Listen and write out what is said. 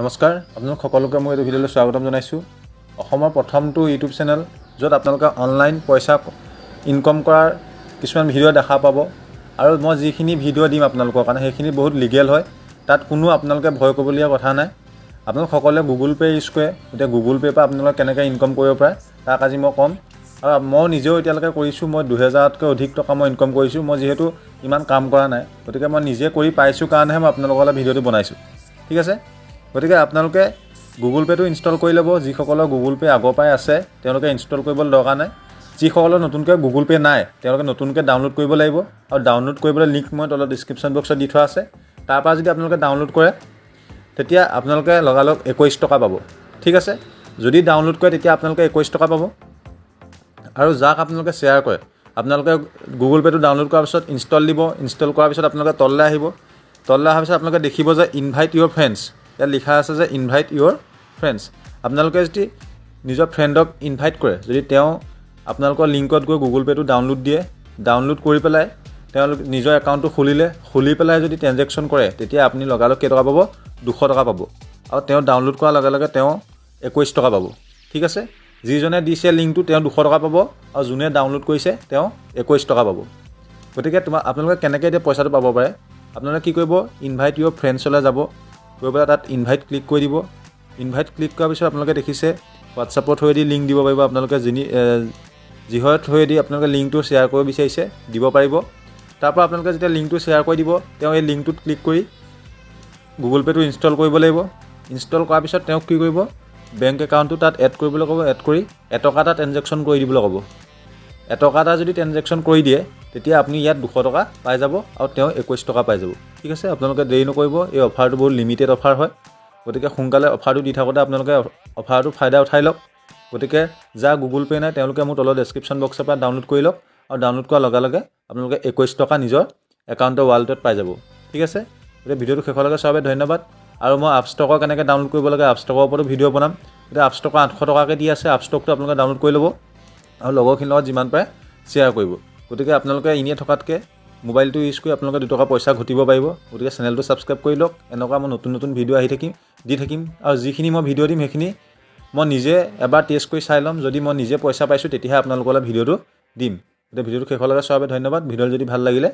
নমস্কাৰ আপোনালোক সকলোকে মই এই ভিডিঅ'লৈ স্বাগতম জনাইছোঁ। অসমৰ প্ৰথমটো ইউটিউব চেনেল য'ত আপোনালোকে অনলাইন পইচা ইনকম কৰাৰ কিছুমান ভিডিঅ' দেখা পাব আৰু মই যিখিনি ভিডিঅ' দিম আপোনালোকৰ কাৰণে সেইখিনি বহুত লিগেল হয়। তাত কোনো আপোনালোকে ভয় কৰিবলগীয়া কথা নাই। আপোনালোক সকলোৱে গুগল পে' ইউজ কৰে, এতিয়া গুগল পে'ৰ পৰা আপোনালোকে কেনেকৈ ইনকম কৰিব পাৰে তাক আজি মই ক'ম। আৰু মই নিজেও এতিয়ালৈকে কৰিছোঁ, মই 2000তকৈ অধিক টকা মই ইনকম কৰিছোঁ। মই যিহেতু ইমান কাম কৰা নাই, গতিকে মই নিজে কৰি পাইছোঁ কাৰণেহে মই আপোনালোকৰ ভিডিঅ'টো বনাইছোঁ। ঠিক আছে, গতিকে আপোনালোকে গুগল পে'টো ইনষ্টল কৰি ল'ব। যিসকলৰ গুগল পে' আগৰ পৰাই আছে তেওঁলোকে ইনষ্টল কৰিবলৈ দৰকাৰ নাই। যিসকলৰ নতুনকৈ গুগল পে' নাই তেওঁলোকে নতুনকৈ ডাউনলোড কৰিব লাগিব, আৰু ডাউনলোড কৰিবলৈ লিংক মই তলত ডিছক্ৰিপশ্যন বক্সত দি থোৱা আছে। তাৰপৰা যদি আপোনালোকে ডাউনলোড কৰে তেতিয়া আপোনালোকে লগালগ 21 টকা পাব। ঠিক আছে, যদি ডাউনলোড কৰে তেতিয়া আপোনালোকে 21 টকা পাব। আৰু যাক আপোনালোকে শ্বেয়াৰ কৰে, আপোনালোকে গুগল পে'টো ডাউনলোড কৰাৰ পিছত ইনষ্টল দিব। ইনষ্টল কৰাৰ পিছত আপোনালোকে তললৈ আহিব। তললৈ অহাৰ পিছত আপোনালোকে দেখিব যে ইনভাইট ইউৰ ফ্ৰেণ্ডছ, ইয়াত লিখা আছে যে ইনভাইট ইউৰ ফ্ৰেণ্ডছ। আপোনালোকে যদি নিজৰ ফ্ৰেণ্ডক ইনভাইট কৰে, যদি তেওঁ আপোনালোকৰ লিংকত গৈ গুগল পে'টো ডাউনলোড দিয়ে, ডাউনলোড কৰি পেলাই তেওঁলোক নিজৰ একাউণ্টটো খুলি পেলাই যদি ট্ৰেনজেকশ্যন কৰে, তেতিয়া আপুনি লগালগ কেইটকা পাব? 200 টকা পাব। আৰু তেওঁ ডাউনলোড কৰাৰ লগে লগে তেওঁ 21 টকা পাব। ঠিক আছে, যিজনে দিছে লিংকটো তেওঁ 200 টকা পাব, আৰু যোনে ডাউনলোড কৰিছে তেওঁ 21 টকা পাব। গতিকে আপোনালোকে কেনেকৈ এতিয়া পইচাটো পাব পাৰে? আপোনালোকে কি কৰিব? ইনভাইট ইউৰ ফ্ৰেণ্ডছলৈ যাব, গৈ পেলাই তাত ইনভাইট ক্লিক কৰি দিব। ইনভাইট ক্লিক কৰাৰ পিছত আপোনালোকে দেখিছে হোৱাটছআপৰ থ্ৰুৱেদি লিংক দিব পাৰিব। আপোনালোকে যিহৰ থ্ৰুৱেদি আপোনালোকে লিংকটো শ্বেয়াৰ কৰিব বিচাৰিছে দিব পাৰিব। তাৰপৰা আপোনালোকে যেতিয়া লিংকটো শ্বেয়াৰ কৰি দিব, তেওঁ এই লিংকটোত ক্লিক কৰি গুগল পে'টো ইনষ্টল কৰিব লাগিব। ইনষ্টল কৰাৰ পিছত তেওঁক কি কৰিব? বেংক একাউণ্টটো তাত এড কৰিবলৈ ক'ব। এড কৰি এটকা এটা ট্ৰেনজেকশ্যন কৰি দিবলৈ ক'ব। এটকা এটা যদি ট্ৰেনজেকশ্যন কৰি দিয়ে তেতিয়া আপুনি ইয়াত 200 টকা পাই যাব, আৰু তেওঁ 21 টকা পাই যাব। ঠিক আছে, আপোনালোকে দেৰি নকৰিব। এই অফাৰটো বহুত লিমিটেড অফাৰ হয়, গতিকে সোনকালে অফাৰটো দি থাকোঁতে আপোনালোকে অফাৰটো ফাইদা উঠাই লওক। গতিকে যাৰ গুগল পে' নাই তেওঁলোকে মোৰ তলৰ ডেছক্ৰিপশ্যন বক্সৰ পৰা ডাউনলোড কৰি লওক, আৰু ডাউনলোড কৰাৰ লগে লগে আপোনালোকে 21 টকা নিজৰ একাউণ্টৰ ৱালেটত পাই যাব। ঠিক আছে, গতিকে ভিডিঅ'টো শেষলৈকে চোৱাৰ বাবে ধন্যবাদ। আৰু মই আপষ্টকৰ কেনেকৈ ডাউনলোড কৰিব লাগে আপষ্টকৰ ওপৰতো ভিডিঅ' বনাম। এতিয়া আপষ্টকৰ 800 টকাকৈ দি আছে, আপষ্টকটো আপোনালোকে ডাউনলোড কৰি ল'ব আৰু লগৰখিনিৰ লগত যিমান পাৰে শ্বেয়াৰ কৰিব। গতিকে আপোনালোকে এনেই থকাতকৈ মোবাইলটো ইউজ কৰি আপোনালোকে 2 টকা পইচা ঘটিব পাৰিব। গতিকে চেনেলটো ছাবস্ক্ৰাইব কৰি লওক। এনেকুৱা মই নতুন ভিডিঅ' দি থাকিম। আৰু যিখিনি মই ভিডিঅ' দিম সেইখিনি মই নিজে এবাৰ টেষ্ট কৰি চাই ল'ম। যদি মই নিজে পইচা পাইছোঁ তেতিয়াহে আপোনালোকলৈ ভিডিঅ'টো দিম। গতিকে ভিডিঅ'টো শেষলৈকে চোৱাৰ বাবে ধন্যবাদ। ভিডিঅ'টো যদি ভাল লাগিলে